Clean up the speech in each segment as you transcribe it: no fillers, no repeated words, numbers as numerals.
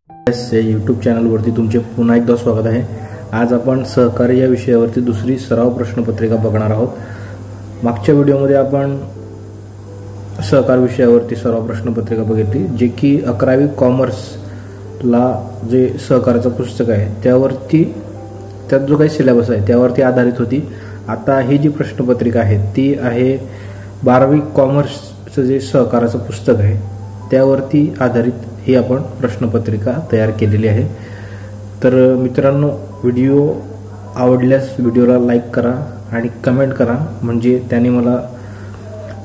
YouTube चॅनलवरती तुमचे पुन्हा एकदा स्वागत आहे। आज आपण सहकारी या विषयावरती दुसरी सराव प्रश्नपत्रिका बघणार आहोत। मागच्या व्हिडिओमध्ये आपण सहकार विषयावरती सराव प्रश्नपत्रिका बघितली, जे की 11वी कॉमर्सला जे सहकाराचं पुस्तक आहे त्यावरती त्यात जो काही सिलेबस आहे त्यावरती आधारित होती। आता ही जी प्रश्नपत्रिका आहे ती आहे 12वी कॉमर्सचं जे सहकाराचं पुस्तक आहे त्यावरती आधारित ही आपण प्रश्नपत्रिका तयार केलेली आहे। तर मित्रांनो, व्हिडिओ आवडल्यास व्हिडिओला लाईक करा आणि कमेंट करा, म्हणजे त्याने मला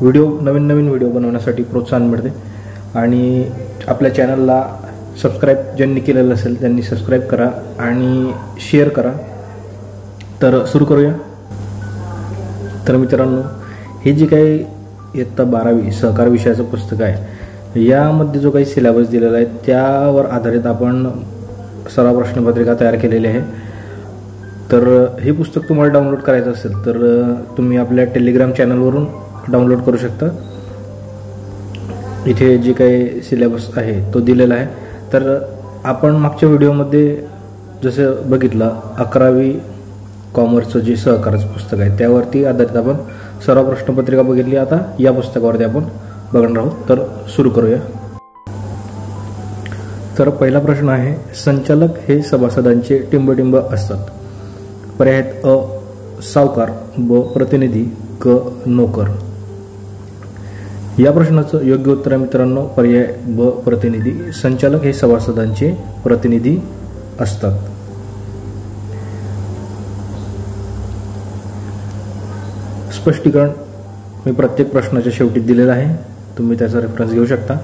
नवीन व्हिडिओ बनवण्यासाठी प्रोत्साहन मिळते। आणि आपल्या चॅनलला सबस्क्राईब ज्यांनी केलेलं असेल त्यांनी सबस्क्राईब करा आणि शेअर करा। तर सुरू करूया। तर मित्रांनो, हे जे काही इयत्ता 12वी सहकार विषयाचं पुस्तक आहे यामध्ये जो काही सिलेबस दिलेला आहे त्यावर आधारित आपण सराव प्रश्नपत्रिका तयार केलेली आहे। तर हे पुस्तक तुम्हाला डाउनलोड करायचं असेल तर तुम्ही आपल्या टेलिग्राम चॅनलवरून डाउनलोड करू शकता। इथे जे काही सिलेबस आहे तो दिलेला आहे। तर आपण मागच्या व्हिडिओमध्ये जसं बघितलं 11वी कॉमर्सचं जे सहकाराचं पुस्तक आहे त्यावरती आधारित आपण सराव प्रश्नपत्रिका बघितली। आता या पुस्तकावरती आपण बघणार आहोत। तर सुरू करूया। तर पहिला प्रश्न आहे, संचालक हे सभासदांचे टिंबटिंब असतात। पर्याय आहेत अ सावकार, ब प्रतिनिधी, क नोकर। या प्रश्नाचं योग्य उत्तर आहे मित्रांनो पर्याय ब प्रतिनिधी। संचालक हे सभासदांचे प्रतिनिधी असतात। स्पष्टीकरण मी प्रत्येक प्रश्नाच्या शेवटी दिलेलं आहे, तुम्ही त्याचा रेफरन्स घेऊ शकता।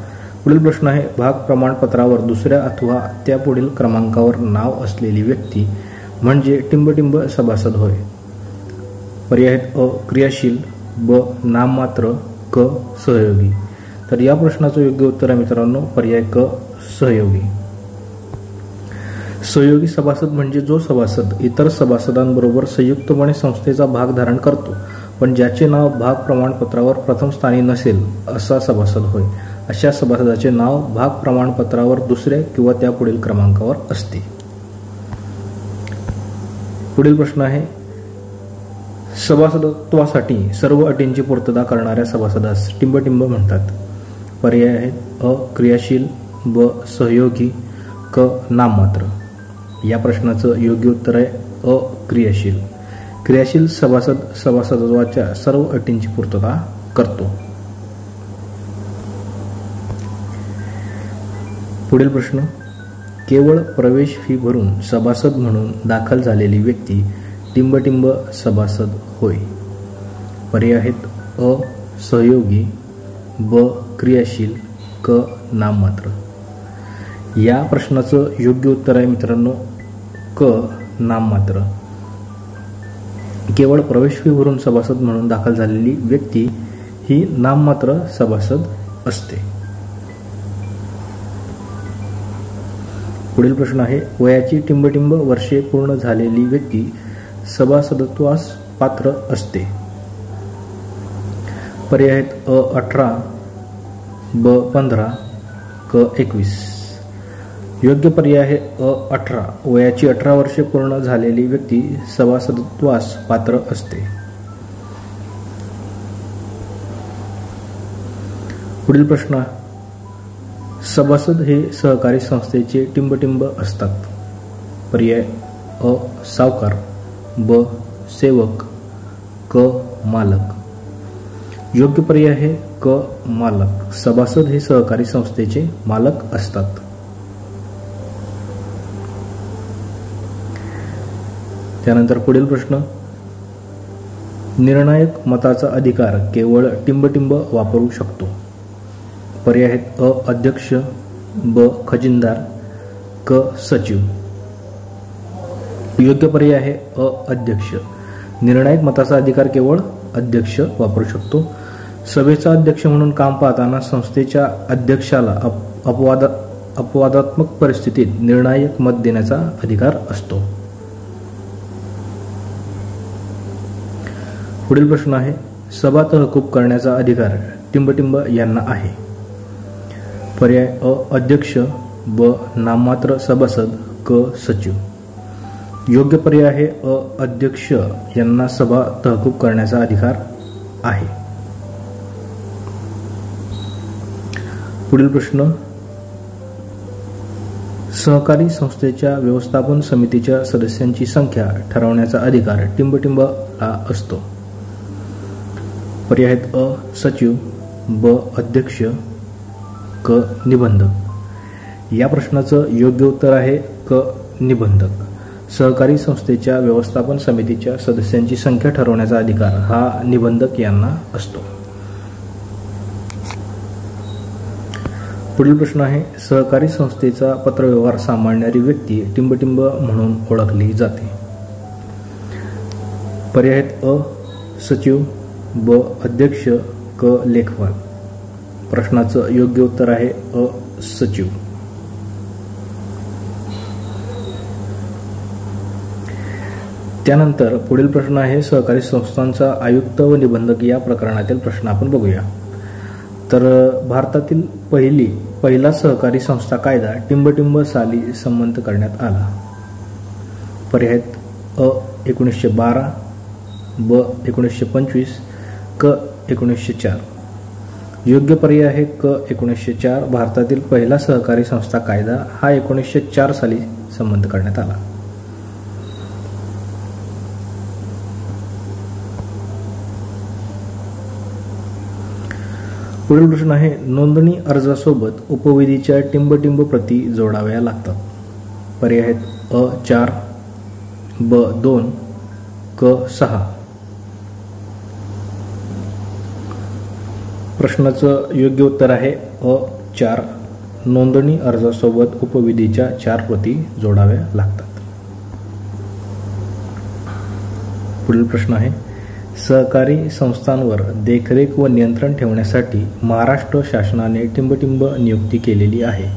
पुढील प्रश्न आहे, भाग प्रमाणपत्रावर दुसऱ्या अथवा त्यापुढील क्रमांकावर नाव असलेली व्यक्ती म्हणजे टिंबटिंब सभासद होय। पर्याय आहेत अ क्रियाशील, ब नाममात्र, क सहयोगी। तर या प्रश्नाचं योग्य उत्तर आहे मित्रांनो पर्याय क सहयोगी। सहयोगी सभासद म्हणजे जो सभासद इतर सभासदांबरोबर संयुक्तपणे संस्थेचा भाग धारण करतो पण ज्याचे नाव भाग प्रमाणपत्रावर प्रथम स्थानी नसेल असा सभासद होय। अशा सभासदाचे नाव भाग प्रमाणपत्रावर दुसऱ्या किंवा त्यापुढील क्रमांकावर असते। पुढील प्रश्न आहे, सभासदत्वासाठी सर्व अटींची पूर्तता करणाऱ्या सभासदास टिंबटिंब म्हणतात। पर्याय आहेत अ क्रियाशील, ब सहयोगी, क नाममात्र। या प्रश्नाचं योग्य उत्तर आहे अ क्रियाशील। क्रियाशील सभासद सभासदत्वाच्या सर्व अटींची पूर्तता करतो। पुढील प्रश्न, केवळ प्रवेश फी भरून सभासद म्हणून दाखल झालेली व्यक्ती टिंबटिंब सभासद होय। पर्याय आहेत अ सहयोगी, ब क्रियाशील, क नाममात्र। या प्रश्नाचं योग्य उत्तर आहे मित्रांनो क नाममात्र। केवळ प्रवेश फी भरून सभासद म्हणून दाखल झालेली व्यक्ती ही नाममात्र सभासद असते। पुढील प्रश्न आहे, वयाची टिंबटिंब वर्षे पूर्ण झालेली व्यक्ती सभासदत्वास पात्र असते। पर्याय आहेत अ 18, ब 15, क 21। योग्य पर्याय आहे अ 18। वयाची 18 वर्षे पूर्ण झालेली व्यक्ती सभासदत्वास पात्र असते। पुढील प्रश्न, सभासद हे सहकारी संस्थेचे टिंबटिंब असतात। पर्याय अ सावकार, ब सेवक, क मालक। योग्य पर्याय आहे क मालक। सभासद हे सहकारी संस्थेचे मालक असतात। त्यानंतर पुढील प्रश्न, निर्णायक मताचा अधिकार केवळ टिंबटिंब वापरू शकतो। पर्याय आहेत अ अध्यक्ष, ब खजिनदार, क सचिव। योग्य पर्याय आहे अ अध्यक्ष। निर्णायक मताचा अधिकार केवळ अध्यक्ष वापरू शकतो। सभेचा अध्यक्ष म्हणून काम पाहताना संस्थेच्या अध्यक्षाला अपवादात्मक परिस्थितीत निर्णायक मत देण्याचा अधिकार असतो। पुढील प्रश्न आहे, सभा तहकूब करण्याचा अधिकार टिंबटिंब यांना आहे। पर्याय अ अध्यक्ष, ब नाममात्र सभासद, क सचिव. योग्य पर्याय आहे अ अध्यक्ष यांना सभा तहकूब करण्याचा अधिकार आहे. पुढील प्रश्न, सहकारी संस्थेच्या व्यवस्थापन समितीच्या सदस्यांची संख्या ठरवण्याचा अधिकार टिंबटिंबला असतो. पर्याय आहेत अ सचिव, ब अध्यक्ष, क निबंधक. या प्रश्नाचं योग्य उत्तर आहे क निबंधक. सहकारी संस्थेच्या व्यवस्थापन समितीच्या सदस्यांची संख्या ठरवण्याचा अधिकार हा निबंधक यांना असतो. पुढील प्रश्न आहे, सहकारी संस्थेचा पत्रव्यवहार सांभाळणारी व्यक्ती टिंबटिंब म्हणून ओळखली जाते. पर्याय आहेत अ सचिव, ब अध्यक्ष, क लेखपाल. प्रश्नाचं योग्य उत्तर आहे अ सचिव. त्यानंतर पुढील प्रश्न आहे, सहकारी संस्थांचा आयुक्त व निबंधक या प्रकरणातील प्रश्न आपण बघूया. तर भारतातील पहिला सहकारी संस्था कायदा टिंबटिंब साली संमत करण्यात आला. पर्याय आहेत अ 1912, ब 1925, क 1904. योग्य पर्याय आहे क 1904. भारतातील पहिला सहकारी संस्था कायदा हा 1904 साली संमत करण्यात आला. पुढील प्रश्न आहे, नोंदणी अर्जासोबत उपविधीच्या टिंबटिंब प्रती जोडाव्या लागतात. पर्याय आहेत अ 4, ब 2, क 6. प्रश्नाचं योग्य उत्तर आहे अ 4. नोंदणी अर्जासोबत उपविधीच्या 4 प्रती जोडाव्या लागतात. पुढील प्रश्न आहे, सहकारी संस्थांवर देखरेख व नियंत्रण ठेवण्यासाठी महाराष्ट्र शासनाने टिंबटिंब नियुक्ती केलेली आहे.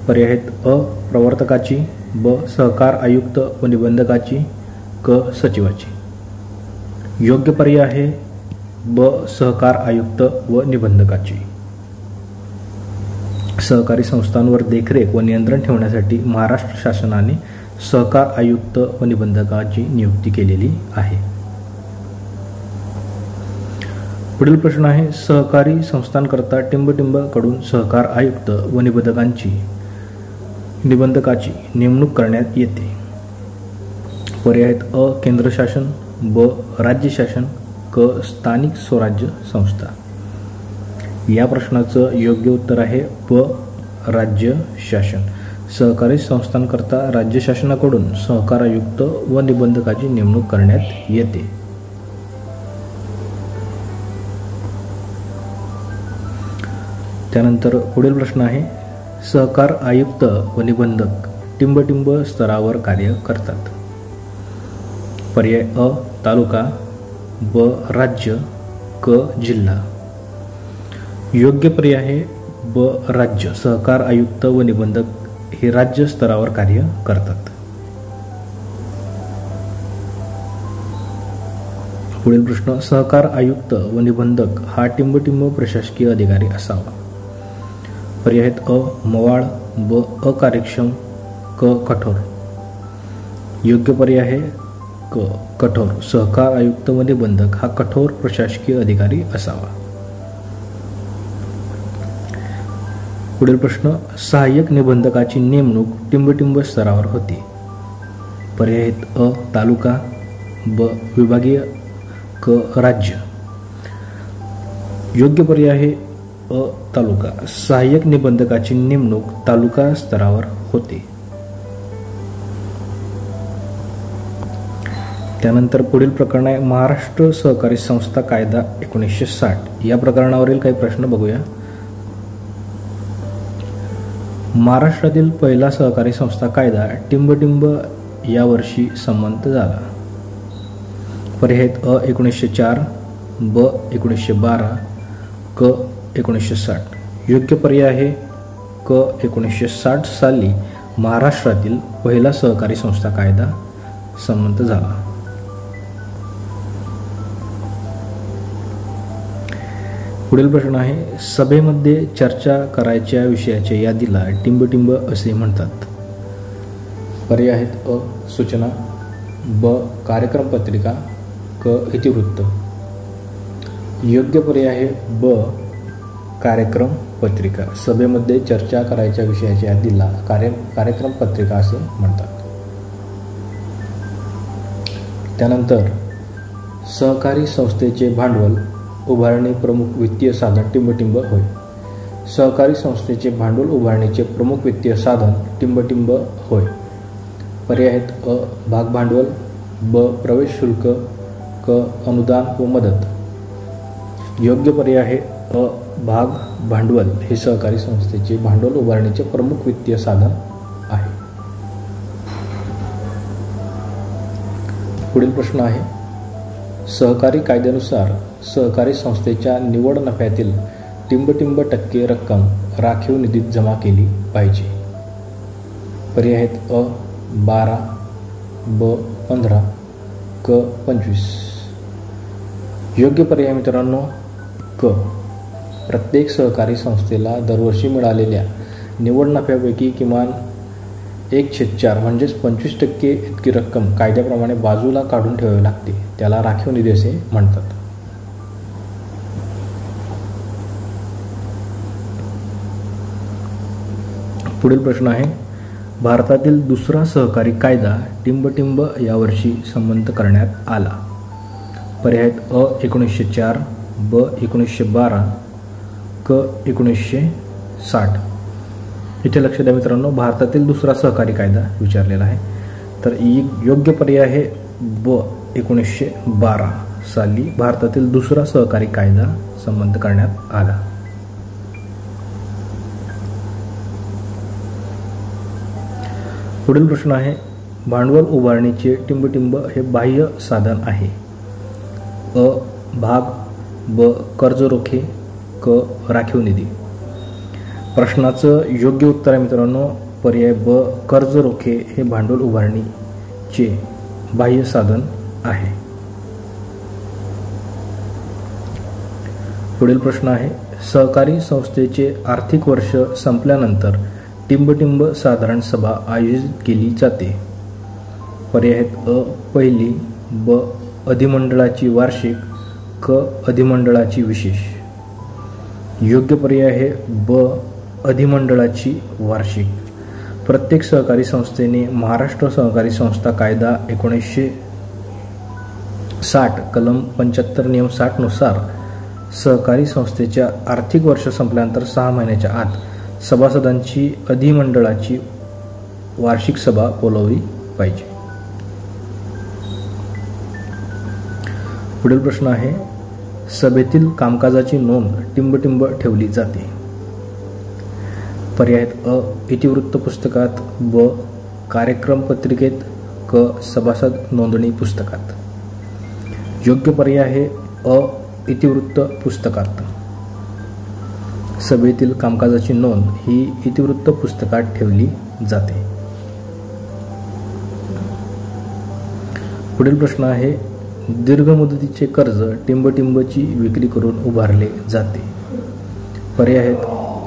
पर्याय आहेत अ प्रवर्तकाची, ब सहकार आयुक्त व निबंधकाची, क सचिवाची. योग्य पर्याय आहे ब सहकार आयुक्त व निबंधकाची. सहकारी संस्थांवर देखरेख व नियंत्रण ठेवण्यासाठी महाराष्ट्र शासनाने सहकार आयुक्त व निबंधकाची नियुक्ती केलेली आहे. पुढील प्रश्न आहे, सहकारी संस्थांकरता टिंबटिंब कडून सहकार आयुक्त व निबंधकाची नेमणूक करण्यात येते. पर्याय आहेत अ केंद्र शासन, ब राज्य शासन, क स्थानिक स्वराज्य संस्था. या प्रश्नाचं योग्य उत्तर आहे ब राज्य शासन. सहकारी संस्थांकरता राज्य शासनाकडून सहकार आयुक्त व निबंधकाची नेमणूक करण्यात येते. त्यानंतर पुढील प्रश्न आहे, सहकार आयुक्त व निबंधक टिंबटिंब स्तरावर कार्य करतात. पर्याय अ तालुका, ब राज्य, क जिल्हा. योग्य पर्याय आहे ब राज्य. सहकार आयुक्त व निबंधक हे राज्य स्तरावर कार्य करतात. पुढील प्रश्न, सहकार आयुक्त व निबंधक हा टिंबटिंब प्रशासकीय अधिकारी असावा. पर्याय आहेत अ मवाळ, ब अकार्यक्षम, क कठोर. योग्य पर्याय आहे क कठोर. सहकार आयुक्त व निबंधक हा कठोर प्रशासकीय अधिकारी असावा. पुढील प्रश्न, सहाय्यक निबंधकाची नेमणूक टिंबटिंब स्तरावर होते. पर्याय आहेत अ तालुका, ब विभागीय, क राज्य. योग्य पर्याय आहे अ तालुका. सहाय्यक निबंधकाची नेमणूक तालुका स्तरावर होते. त्यानंतर पुढील प्रकरण आहे, महाराष्ट्र सहकारी संस्था कायदा 1960. या प्रकरणावरील काही प्रश्न बघूया. महाराष्ट्रातील पहिला सहकारी संस्था कायदा टिंबटिंब या वर्षी संमत झाला. पर्याय आहेत अ 1904, ब 1912, क 1960. योग्य पर्याय आहे क 1960 साली महाराष्ट्रातील पहिला सहकारी संस्था कायदा संमत झाला. पुढील प्रश्न आहे, सभेमध्ये चर्चा करायच्या विषयाच्या यादीला टिंबटिंब असे म्हणतात. पर्याय आहेत अ. सूचना, ब. कार्यक्रम पत्रिका, क. इतिवृत्त. योग्य पर्याय आहे ब. कार्यक्रम पत्रिका. सभेमध्ये चर्चा करायच्या विषयाच्या यादीला कार्यक्रम पत्रिका असे म्हणतात. त्यानंतर सहकारी संस्थेचे भांडवल उभारणी प्रमुख वित्तीय साधन टिंबटिंब होय. सहकारी संस्थेचे भांडवल उभारणीचे प्रमुख वित्तीय साधन टिंबटिंब होय. पर्याय आहेत अ. भाग भांडवल, ब. प्रवेश शुल्क, क. अनुदान व मदत. योग्य पर्याय आहे अ. भाग भांडवल हे सहकारी संस्थेचे भांडवल उभारणीचे प्रमुख वित्तीय साधन आहे. पुढील प्रश्न आहे, सहकारी कायद्यानुसार सहकारी संस्थेच्या निव्वळ नफ्यातील टिंबटिंब टक्के रक्कम राखीव निधीत जमा केली पाहिजे. पर्याय आहेत अ. 12, ब. 15, क. 25. योग्य पर्याय मित्रांनो क. प्रत्येक सहकारी संस्थेला दरवर्षी मिळालेल्या निव्वळ नफ्यापैकी किमान 1/4 म्हणजेच 25% इतकी रक्कम कायद्याप्रमाणे बाजूला काढून ठेवावी लागते. त्याला राखीव निधी असे म्हणतात. पुढील प्रश्न आहे, भारतातील दुसरा सहकारी कायदा टिंबटिंब यावर्षी संमत करण्यात आला. पर्याय आहेत अ. 1904, ब. 1912, क. 1960. इथे लक्ष द्या मित्रांनो, भारतातील दुसरा सहकारी कायदा विचारलेला आहे. तर योग्य पर्याय आहे ब. 1912 साली भारतातील दुसरा सहकारी कायदा संमत करण्यात आला. पुढील प्रश्न आहे, भांडवल उभारणीचे टिंबटिंब हे बाह्य साधन आहे. अ. भाग, ब. कर्ज रोखे, क. राखीव निधी. प्रश्नाचं योग्य उत्तर आहे मित्रांनो पर्याय ब. कर्ज रोखे हे भांडवल उभारणीचे बाह्य साधन आहे. पुढील प्रश्न आहे, सहकारी संस्थेचे आर्थिक वर्ष संपल्यानंतर टिंबटिंब साधारण सभा आयोजित केली जाते. पर्याय आहेत अ. पहिली, ब. अधिमंडळाची वार्षिक, क. अधिमंडळाची विशेष. योग्य पर्याय आहे ब. अधिमंडळाची वार्षिक. प्रत्येक सहकारी संस्थेने महाराष्ट्र सहकारी संस्था कायदा 1960 कलम 75 नियम 60 नुसार सहकारी संस्थेच्या आर्थिक वर्ष संपल्यानंतर 6 महिन्याच्या आत सभासदांची अधिमंडळाची वार्षिक सभा बोलावली पाहिजे. पुढील प्रश्न आहे, सभेतील कामकाजाची नोंद टिंबटिंब ठेवली जाते. पर्याय आहेत अ. इतिवृत्त पुस्तकात, ब. कार्यक्रम पत्रिकेत, क. सभासद नोंदणी पुस्तकात. योग्य पर्याय आहे अ. इतिवृत्त पुस्तकात. सभेतील कामकाजाची नोंद ही इतिवृत्त पुस्तकात ठेवली जाते. पुढील प्रश्न आहे, दीर्घ मुदतीचे कर्ज टिंबटिंबची विक्री करून उभारले जाते. पर्याय आहेत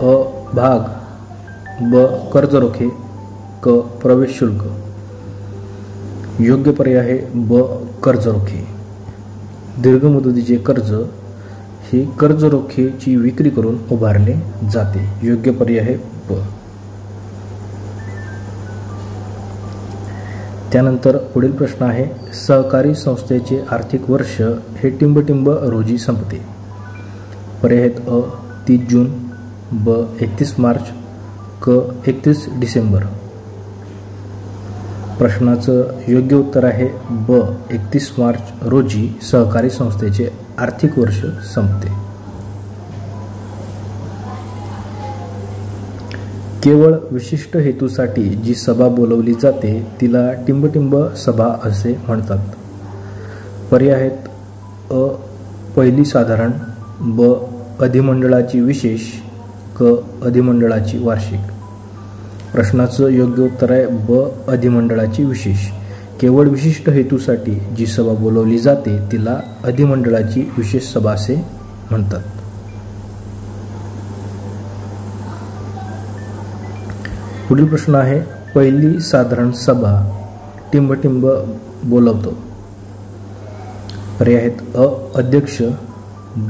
अ. भाग, ब. कर्ज रोखे, क. प्रवेश शुल्क. योग्य पर्याय आहे ब. कर्ज रोखे. दीर्घ मुदतीचे कर्ज हे कर्ज रोखेची विक्री करून उभारले जाते. योग्य पर्याय आहे ब. त्यानंतर पुढील प्रश्न आहे, सहकारी संस्थेचे आर्थिक वर्ष हे टिंबटिंब रोजी संपते. पर्याय आहेत अ. 30 जून, ब. 31 मार्च, क. 31 डिसेंबर. प्रश्नाचं योग्य उत्तर आहे ब. 31 मार्च रोजी सहकारी संस्थेचे आर्थिक वर्ष संपते. केवळ विशिष्ट हेतूसाठी जी सभा बोलवली जाते तिला टिंबटिंब सभा असे म्हणतात. पर्याय आहेत अ. पहिली साधारण, ब. अधिमंडळाची विशेष, क. अधिमंडळाची वार्षिक. प्रश्नाचं योग्य उत्तर आहे ब. अधिमंडळाची विशेष. केवळ विशिष्ट हेतूसाठी जी सभा बोलवली जाते तिला अधिमंडळाची विशेष सभा असे म्हणतात. पुढील प्रश्न आहे, पहिली साधारण सभा टिंबटिंब बोलवतो. पर्याय आहेत अ अध्यक्ष,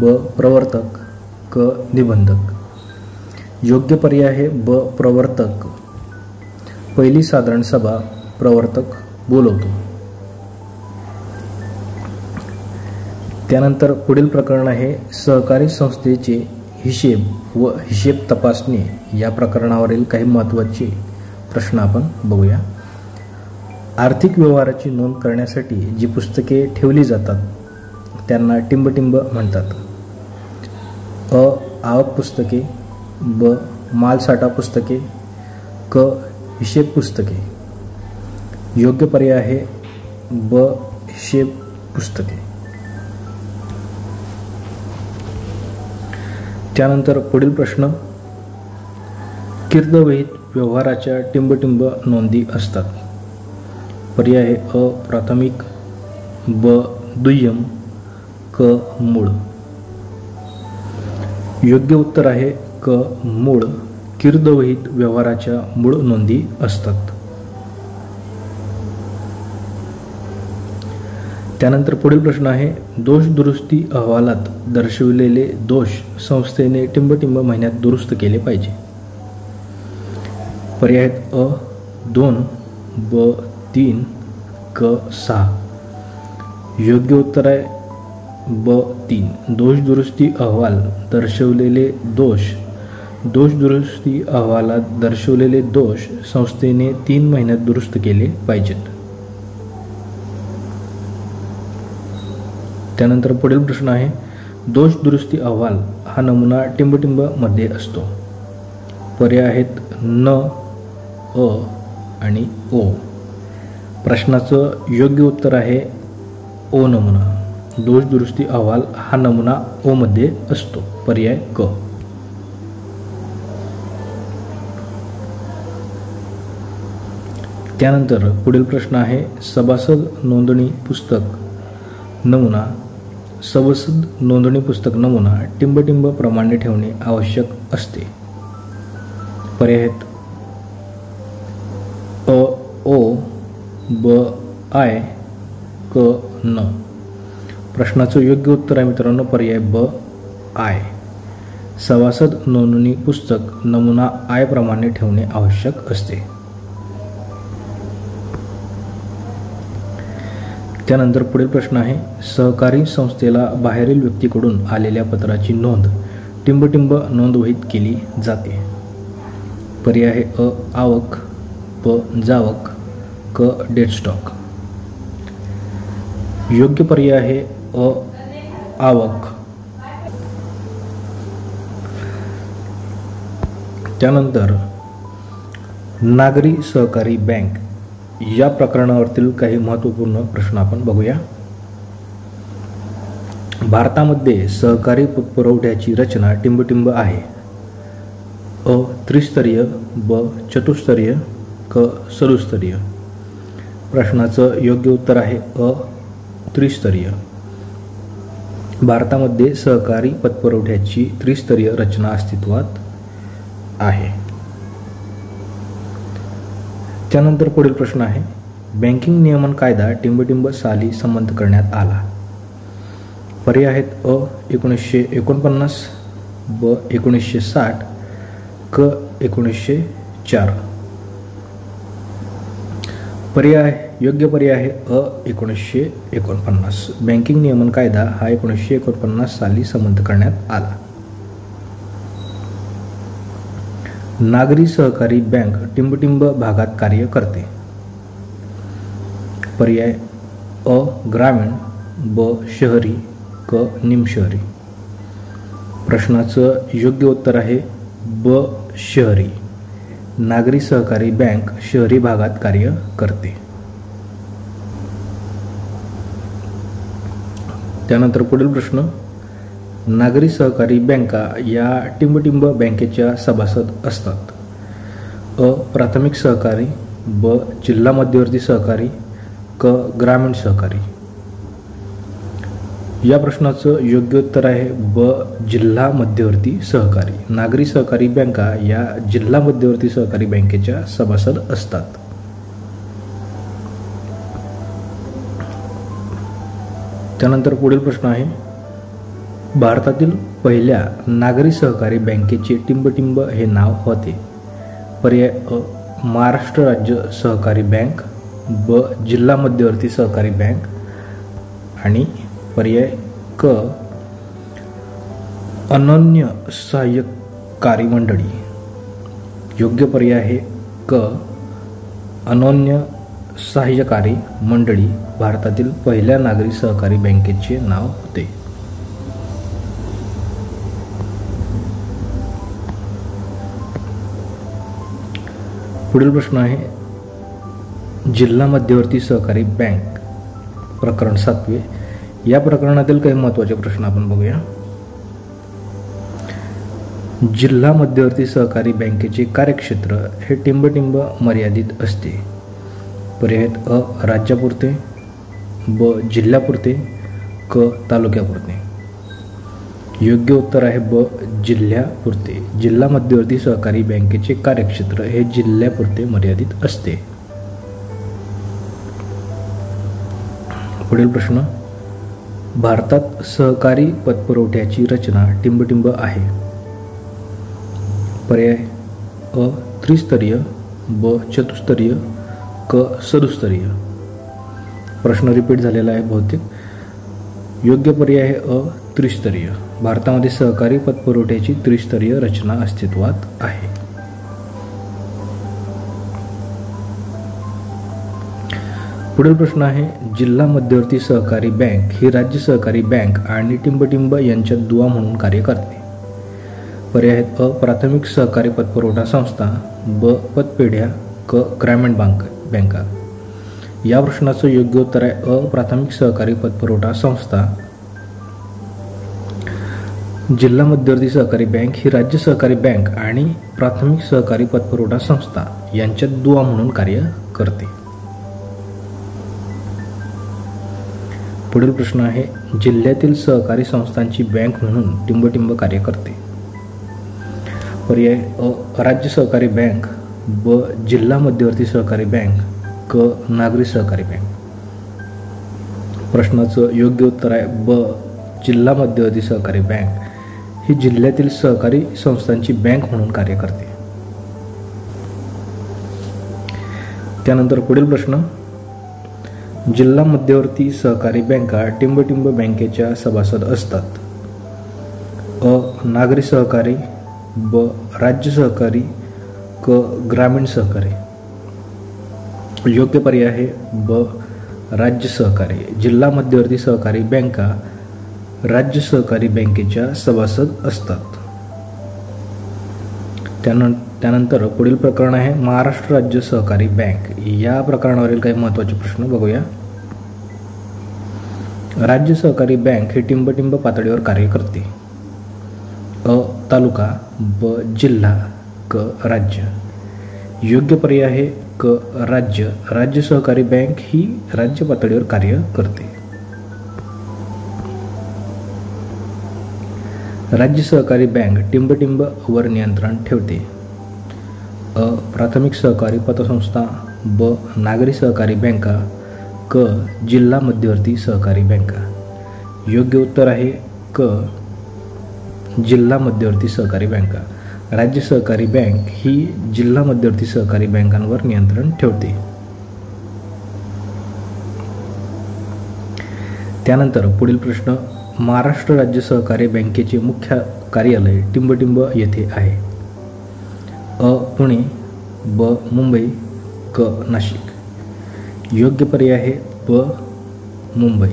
ब प्रवर्तक, क निबंधक. योग्य पर्याय आहे ब प्रवर्तक. पहिली साधारण सभा प्रवर्तक बोलवतो. त्यानंतर पुढील प्रकरण आहे, सहकारी संस्थेचे हिशेब व हिशेब तपासणी. या प्रकरणावरील काही महत्त्वाचे प्रश्न आपण बघूया. आर्थिक व्यवहाराची नोंद करण्यासाठी जी पुस्तके ठेवली जातात त्यांना टिंबटिंब म्हणतात. अ आवक पुस्तके, ब मालसाठा पुस्तके, क हिशेब पुस्तके. योग्य पर्याय आहे ब हिशेब पुस्तके. त्यानंतर पुढील प्रश्न, कीर्दवहीत व्यवहाराच्या टिंबटिंब नोंदी असतात. पर्याय आहे अ प्राथमिक, ब दुय्यम, क मूळ. योग्य उत्तर आहे क मूळ. कीर्दवहीत व्यवहाराच्या मूळ नोंदी असतात. त्यानंतर पुढील प्रश्न आहे, दोष दुरुस्ती अहवालात दर्शविलेले दोष संस्थेने टिंबटिंब महिन्यात दुरुस्त केले पाहिजे. पर्याय आहेत अ 2, ब 3, क 6. योग्य उत्तर आहे ब 3. दोष दुरुस्ती अहवाल दर्शवलेले दोष दुरुस्ती अहवालात दर्शवलेले दोष संस्थेने 3 महिन्यात दुरुस्त केले पाहिजेत. त्यानंतर पुढील प्रश्न आहे, दोष दुरुस्ती अहवाल हा नमुना टिंबटिंब मध्ये असतो. पर्याय आहेत न, अ आणि ओ. प्रश्नाचं योग्य उत्तर आहे ओ नमुना. दोष दुरुस्ती अहवाल हा नमुना ओ मध्ये असतो. पर्याय क. त्यानंतर पुढील प्रश्न आहे, सभासद नोंदणी पुस्तक नमुना सभासद नोंदणी पुस्तक नमुना टिंबटिंब प्रमाणे ठेवणे आवश्यक असते. पर्याय आहेत अ ओ, ब आय, क न. प्रश्नाचं योग्य उत्तर आहे मित्रांनो पर्याय ब आय. सभासद नोंदणी पुस्तक नमुना आय प्रमाणे ठेवणे आवश्यक असते. त्यानंतर पुढील प्रश्न आहे, सहकारी संस्थेला बाहेरील व्यक्तीकडून आलेल्या पत्राची नोंद टिंबटिंब नोंदवहीत केली जाते. पर्याय आहे अ आवक, ब जावक, क डेड स्टॉक. योग्य पर्याय आहे अ आवक. त्यानंतर नागरी सहकारी बँक या प्रकरणावरील काही महत्त्वपूर्ण प्रश्न आपण बघूया. भारतामध्ये सहकारी पुरवठ्याची रचना टिंबटिंब आहे. अ त्रिस्तरीय, ब चतुस्तरीय, क चतुस्तरीय. प्रश्नाचं योग्य उत्तर आहे अ त्रिस्तरीय. भारतामध्ये सहकारी पतपुरवठ्याची त्रिस्तरीय रचना अस्तित्वात आहे. त्यानंतर पुढील प्रश्न आहे, बँकिंग नियमन कायदा टिंबटिंब साली संमत करण्यात आला. पर्याय आहेत अ 1949, ब 1960, क 1904. योग्य पर्याय आहे अ 1949. बँकिंग नियमन कायदा हा 1949 साली संमत करण्यात आला. नागरी सहकारी बँक टिंबटिंब भागात कार्य करते. पर्याय अ ग्रामीण, ब शहरी, क निमशहरी. प्रश्नाचं योग्य उत्तर आहे ब शहरी. नागरी सहकारी बँक शहरी भागात कार्य करते. त्यानंतर पुढील प्रश्न, नागरी सहकारी बँका या टिंबटिंब बँकेच्या सभासद असतात. अ प्राथमिक सहकारी, ब जिल्हा मध्यवर्ती सहकारी, क ग्रामीण सहकारी. या प्रश्नाचं योग्य उत्तर आहे ब जिल्हा मध्यवर्ती सहकारी. नागरी सहकारी बँका या जिल्हा मध्यवर्ती सहकारी बँकेच्या सभासद असतात. त्यानंतर पुढील प्रश्न आहे, भारतातील पहिल्या नागरी सहकारी बँकेचे टिंबटिंब हे नाव होते. पर्याय अ महाराष्ट्र राज्य सहकारी बँक, ब जिल्हा मध्यवर्ती सहकारी बँक आणि पर्याय क अनन्य सहाय्यकारी मंडळी. योग्य पर्याय आहे क अनन्य सहाय्यकारी मंडळी भारतातील पहिल्या नागरी सहकारी बँकेचे नाव होते. पुढील प्रश्न आहे, जिल्हा मध्यवर्ती सहकारी बँक प्रकरण 7. या प्रकरणातील काही महत्त्वाचे प्रश्न आपण बघूया. जिल्हा मध्यवर्ती सहकारी बँकेचे कार्यक्षेत्र हे टिंबटिंब मर्यादित असते. पर्याय अ राज्यापुरते, ब जिल्ह्यापुरते, क तालुक्यापुरते. योग्य उत्तर आहे ब जिल्ह्यापुरते. जिल्हा मध्यवर्ती सहकारी बँकेचे कार्यक्षेत्र हे जिल्ह्यापुरते मर्यादित असते. पुढील प्रश्न, भारतात सहकारी पतपुरवठ्याची रचना टिंबटिंब आहे. पर्याय अ त्रिस्तरीय, ब चतुस्तरीय, क सदुस्तरीय. प्रश्न रिपीट झालेला आहे बहुतेक. योग्य पर्याय आहे अ त्रिस्तरीय. भारतामध्ये सहकारी पतपुरवठ्याची त्रिस्तरीय रचना अस्तित्वात आहे. पुढील प्रश्न आहे, जिल्हा मध्यवर्ती सहकारी बँक ही राज्य सहकारी बँक आणि टिंबटिंब यांच्यात दुवा म्हणून कार्य करते. पर्याय आहेत अ प्राथमिक सहकारी पतपुरवठा संस्था, ब पतपेढ्या, क ग्रामीण बँका. या प्रश्नाचं योग्य उत्तर आहे अ प्राथमिक सहकारी पतपुरवठा संस्था. जिल्हा मध्यवर्ती सहकारी बँक ही राज्य सहकारी बँक आणि प्राथमिक सहकारी पतपुरवठा संस्था यांच्यात दुवा म्हणून कार्य करते. पुढील प्रश्न आहे, जिल्ह्यातील सहकारी संस्थांची बँक म्हणून टिंबटिंब कार्य करते. पर्याय अ राज्य सहकारी बँक, ब जिल्हा मध्यवर्ती सहकारी बँक, क नागरी सहकारी बँक. प्रश्नाचं योग्य उत्तर आहे ब जिल्हा मध्यवर्ती सहकारी बँक ही जिल्ह्यातील सहकारी संस्थांची बँक म्हणून कार्य करते. त्यानंतर पुढील प्रश्न, जिल्हा मध्यवर्ती सहकारी बँका टिंबटिंब बँकेच्या सभासद असतात. अ नागरी सहकारी, ब राज्य सहकारी, क ग्रामीण सहकारी. योग्य पर्याय आहे ब राज्य सहकारी. जिल्हा मध्यवर्ती सहकारी बँका राज्य सहकारी बँकेच्या सभासद असतात. त्यानंतर पुढील प्रकरण आहे, महाराष्ट्र राज्य सहकारी बँक. या प्रकरणावरील काही महत्त्वाचे प्रश्न बघूया. राज्य सहकारी बँक हे टिंबटिंब पातळीवर कार्य करते. अ तालुका, ब जिल्हा, क राज्य. योग्य पर्याय आहे क राज्य. राज्य सहकारी बँक ही राज्य पातळीवर कार्य करते. राज्य सहकारी बँक टिंबटिंब वर नियंत्रण ठेवते. अ प्राथमिक सहकारी पतसंस्था, ब नागरी सहकारी बँका, क जिल्हा मध्यवर्ती सहकारी बँका. योग्य उत्तर आहे क जिल्हा मध्यवर्ती सहकारी बँका. राज्य सहकारी बँक ही जिल्हा मध्यवर्ती सहकारी बँकांवर नियंत्रण ठेवते. त्यानंतर पुढील प्रश्न, महाराष्ट्र राज्य सहकारी बँकेचे मुख्य कार्यालय टिंबटिंब येथे आहे. अ पुणे, ब मुंबई, क नाशिक. योग्य पर्याय आहे ब मुंबई.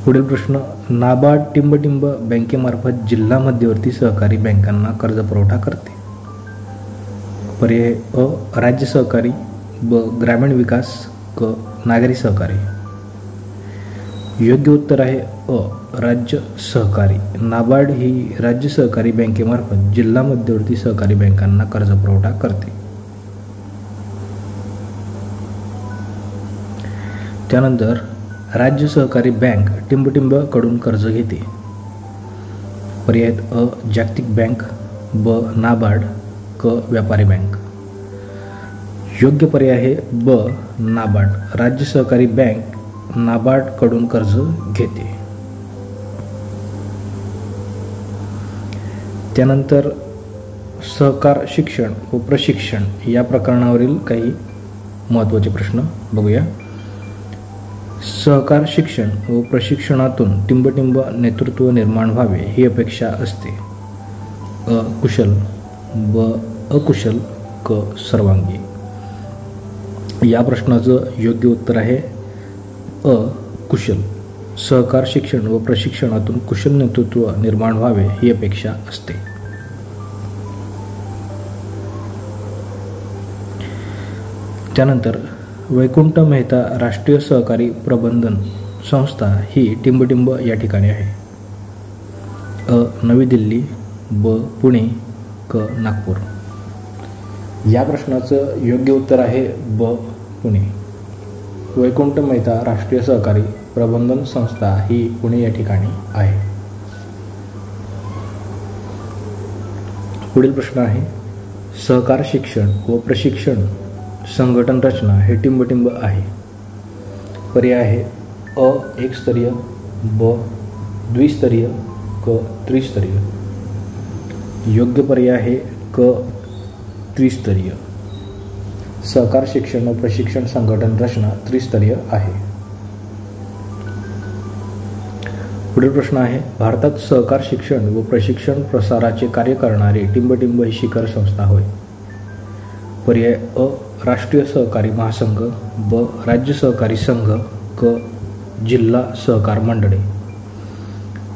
पुढील प्रश्न, नाबार्ड टिंबटिंब बँकेमार्फत जिल्हा मध्यवर्ती सहकारी बँकांना कर्ज पुरवठा करते. पर्याय अ राज्य सहकारी, ब ग्रामीण विकास, क नागरी सहकारी. योग्य उत्तर आहे अ राज्य सहकारी. नाबार्ड ही राज्य सहकारी बँकेमार्फत जिल्हा मध्यवर्ती सहकारी बँकांना कर्ज पुरवठा करते. त्यानंतर राज्य सहकारी बँक टिंबटिंब कडून कर्ज घेते. पर्याय आहेत अ. जागतिक बँक, ब. नाबार्ड, क. व्यापारी बँक. योग्य पर्याय आहे ब. नाबार्ड. राज्य सहकारी बँक नाबार्ड कडून कर्ज घेते. त्यानंतर सहकार शिक्षण व प्रशिक्षण या प्रकरणावरील काही महत्त्वाचे प्रश्न बघूया. सहकार शिक्षण व प्रशिक्षणातून टिंबटिंब नेतृत्व निर्माण व्हावे ही अपेक्षा असते. अ. कुशल, ब. अकुशल, क. सर्वांगी. या प्रश्नाचं योग्य उत्तर आहे अ. कुशल. सहकार शिक्षण व प्रशिक्षणातून कुशल नेतृत्व निर्माण व्हावे ही अपेक्षा असते. त्यानंतर वैकुंठ मेहता राष्ट्रीय सहकारी प्रबंधन संस्था ही टिंबटिंब या ठिकाणी आहे. अ. नवी दिल्ली, ब. पुणे, क. नागपूर. या प्रश्नाचं योग्य उत्तर आहे ब. पुणे. वैकुंठ मेहता राष्ट्रीय सहकारी प्रबंधन संस्था ही पुणे या ठिकाणी आहे. पुढील प्रश्न आहे सहकार शिक्षण व प्रशिक्षण संघटन रचना हे टिंबटिंब आहे. पर्याय आहे अ. एकस्तरीय, ब. द्विस्तरीय, क. त्रिस्तरीय. योग्य पर्याय आहे क. त्रिस्तरीय. सहकार शिक्षण व प्रशिक्षण संघटन रचना त्रिस्तरीय आहे. पुढील प्रश्न आहे भारतात सहकार शिक्षण व प्रशिक्षण प्रसाराचे कार्य करणारी टिंबटिंब ही शिखर संस्था होय. पर्याय अ. राष्ट्रीय सहकारी महासंघ, ब. राज्य सहकारी संघ, क. जिल्हा सहकार मंडळे.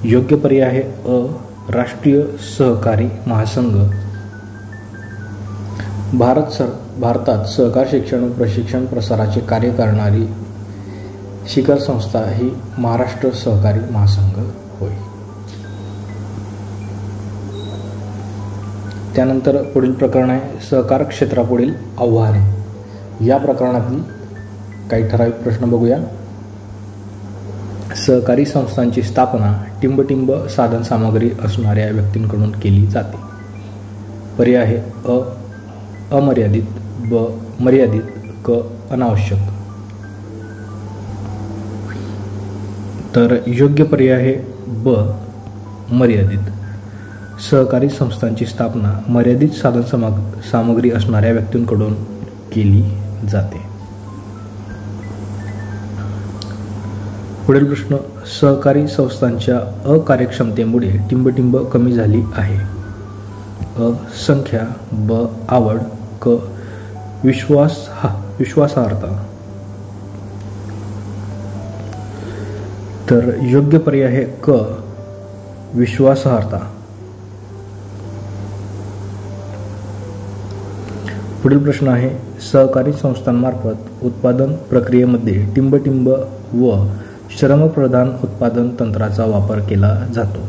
योग्य पर्याय आहे अ. राष्ट्रीय सहकारी महासंघ. भारतात सहकार शिक्षण व प्रशिक्षण प्रसाराचे कार्य करणारी शिखर संस्था ही महाराष्ट्र सहकारी महासंघ होय. त्यानंतर पुढील प्रकरण आहे सहकार क्षेत्रापुढील आव्हाने. या प्रकरणातील काही ठराविक प्रश्न बघूया. सहकारी संस्थांची स्थापना टिंबटिंब साधन सामग्री असणाऱ्या व्यक्तींकडून केली जाते. पर्याय आहे अ. अमर्यादित, ब. मर्यादित, क. अनावश्यक. तर योग्य पर्याय आहे ब. मर्यादित. सहकारी संस्थांची स्थापना मर्यादित साधन सामग्री असणाऱ्या व्यक्तींकडून केली जाते. पुढील प्रश्न सहकारी संस्थांच्या अकार्यक्षमतेमुळे टिंबटिंब कमी झाली आहे. अ. संख्या, ब. आवड, क. विश्वासार्हता. तर योग्य पर्याय आहे क. विश्वासार्हता. पुढील प्रश्न आहे सहकारी संस्थांमार्फत उत्पादन प्रक्रियेमध्ये टिंबटिंब व श्रमप्रधान उत्पादन तंत्राचा वापर केला जातो.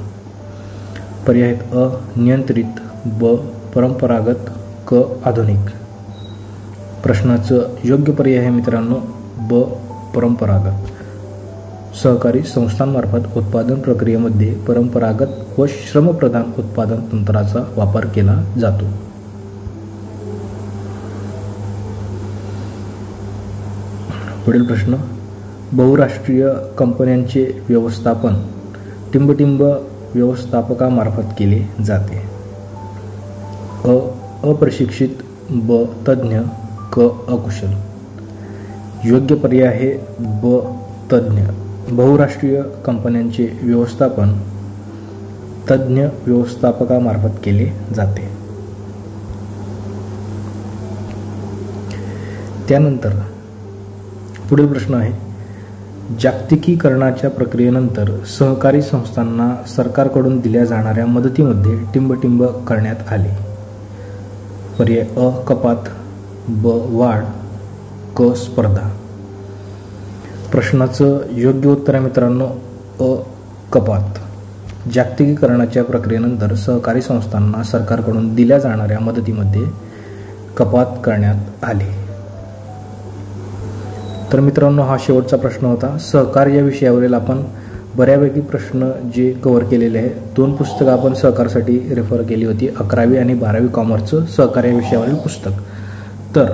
पर्याय आहेत अ. नियंत्रित, ब. परंपरागत, क. आधुनिक. प्रश्नाचं योग्य पर्याय आहे मित्रांनो ब. परंपरागत. सहकारी संस्थांमार्फत उत्पादन प्रक्रियेमध्ये परंपरागत व श्रमप्रधान उत्पादन तंत्राचा वापर केला जातो. पुढील प्रश्न बहुराष्ट्रीय कंपन्यांचे व्यवस्थापन टिंबटिंब व्यवस्थापकामार्फत केले जाते. अ. अप्रशिक्षित, ब. तज्ज्ञ, क. अकुशल. योग्य पर्याय आहे ब. तज्ज्ञ. बहुराष्ट्रीय कंपन्यांचे व्यवस्थापन तज्ज्ञ व्यवस्थापकामार्फत केले जाते. त्यानंतर पुढील प्रश्न आहे जागतिकीकरणाच्या प्रक्रियेनंतर सहकारी संस्थांना सरकारकडून दिल्या जाणाऱ्या मदतीमध्ये टिंबटिंब करण्यात आले. पर्याय अ. कपात, ब. वाढ, क. स्पर्धा. प्रश्नाचं योग्य उत्तर आहे मित्रांनो अ. कपात. जागतिकीकरणाच्या प्रक्रियेनंतर सहकारी संस्थांना सरकारकडून दिल्या जाणाऱ्या मदतीमध्ये कपात करण्यात आली. तर मित्रांनो, हा शेवटचा प्रश्न होता. सहकार या विषयावरील आपण बऱ्यापैकी प्रश्न जे कव्हर केलेले आहे. 2 पुस्तकं आपण सहकारसाठी रेफर केली होती, 11वी आणि 12वी कॉमर्सचं सहकार या विषयावरील पुस्तक. तर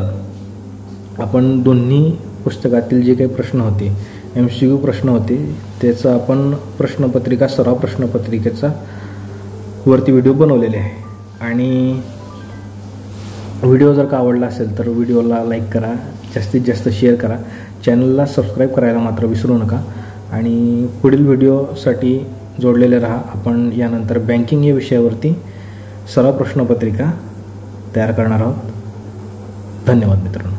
आपण दोन्ही पुस्तकातील जे काही प्रश्न होते, MCQ प्रश्न होते, त्याचा आपण प्रश्नपत्रिका, सराव प्रश्नपत्रिकेचा वरती व्हिडिओ बनवलेले आहे. आणि व्हिडिओ जर का आवडला असेल तर व्हिडिओला लाईक करा, जास्तीत जास्त शेअर करा, चॅनलला सबस्क्राईब करायला मात्र विसरू नका. आणि पुढील व्हिडिओसाठी जोडलेले राहा. आपण यानंतर बँकिंग या विषयावरती सराव प्रश्नपत्रिका तयार करणार आहोत. धन्यवाद मित्रांनो.